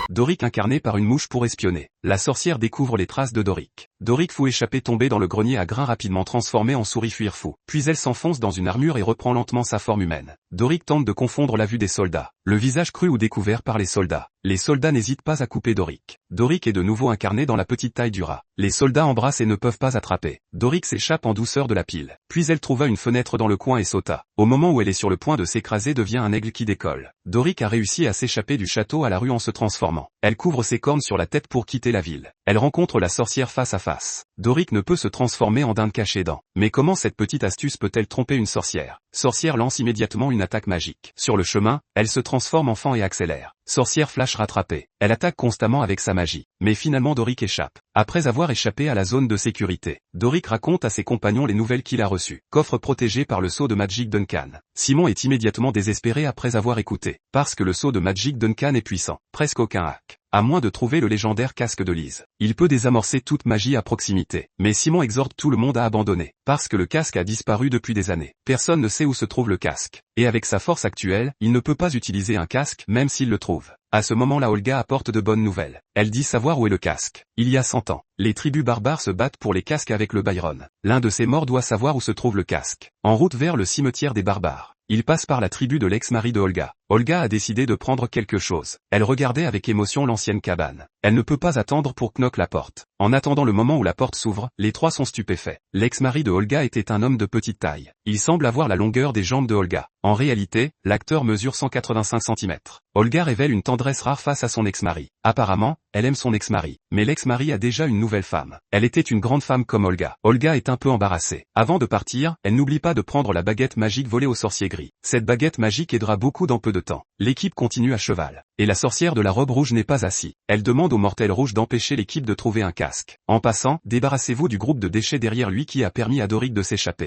Doric incarné par une mouche pour espionner. La sorcière découvre les traces de Doric. Doric fou échappé tomber dans le grenier à grains rapidement transformé en souris fuir fou. Puis elle s'enfonce dans une armure et reprend lentement sa forme humaine. Doric tente de confondre la vue des soldats. Le visage cru ou découvert par les soldats. Les soldats n'hésitent pas à couper Doric. Doric est de nouveau incarné dans la petite taille du rat. Les soldats embrassent et ne peuvent pas attraper. Doric s'échappe en douceur de la pile. Puis elle trouva une fenêtre dans le coin et sauta. Au moment où elle est sur le point de s'écraser devient un aigle qui décolle. Doric a réussi à s'échapper du château à la rue en se transformant. Elle couvre ses cornes sur la tête pour quitter la ville. Elle rencontre la sorcière face à face. Doric ne peut se transformer en dinde cachée dents. Mais comment cette petite astuce peut-elle tromper une sorcière? Sorcière lance immédiatement une attaque magique. Sur le chemin, elle se transforme en fan et accélère. Sorcière flash rattrapée. Elle attaque constamment avec sa magie. Mais finalement Doric échappe. Après avoir échappé à la zone de sécurité, Doric raconte à ses compagnons les nouvelles qu'il a reçues. Coffre protégé par le sceau de Magic Duncan. Simon est immédiatement désespéré après avoir écouté. Parce que le sceau de Magic Duncan est puissant. Presque aucun hack. À moins de trouver le légendaire casque de Lise. Il peut désamorcer toute magie à proximité. Mais Simon exhorte tout le monde à abandonner. Parce que le casque a disparu depuis des années. Personne ne sait où se trouve le casque. Et avec sa force actuelle, il ne peut pas utiliser un casque même s'il le trouve. À ce moment-là Olga apporte de bonnes nouvelles. Elle dit savoir où est le casque. Il y a 100 ans, les tribus barbares se battent pour les casques avec le Byron. L'un de ces morts doit savoir où se trouve le casque. En route vers le cimetière des barbares. Il passe par la tribu de l'ex-mari de Olga. Olga a décidé de prendre quelque chose. Elle regardait avec émotion l'ancienne cabane. Elle ne peut pas attendre pour knock la porte. En attendant le moment où la porte s'ouvre, les trois sont stupéfaits. L'ex-mari de Olga était un homme de petite taille. Il semble avoir la longueur des jambes de Olga. En réalité, l'acteur mesure 185 cm. Olga révèle une tendresse rare face à son ex-mari. Apparemment, elle aime son ex-mari. Mais l'ex-mari a déjà une nouvelle femme. Elle était une grande femme comme Olga. Olga est un peu embarrassée. Avant de partir, elle n'oublie pas de prendre la baguette magique volée au sorcier gris. Cette baguette magique aidera beaucoup dans peu de temps. L'équipe continue à cheval. Et la sorcière de la robe rouge n'est pas assise. Elle demande au mortel rouge d'empêcher l'équipe de trouver un casque. En passant, débarrassez-vous du groupe de déchets derrière lui qui a permis à Doric de s'échapper.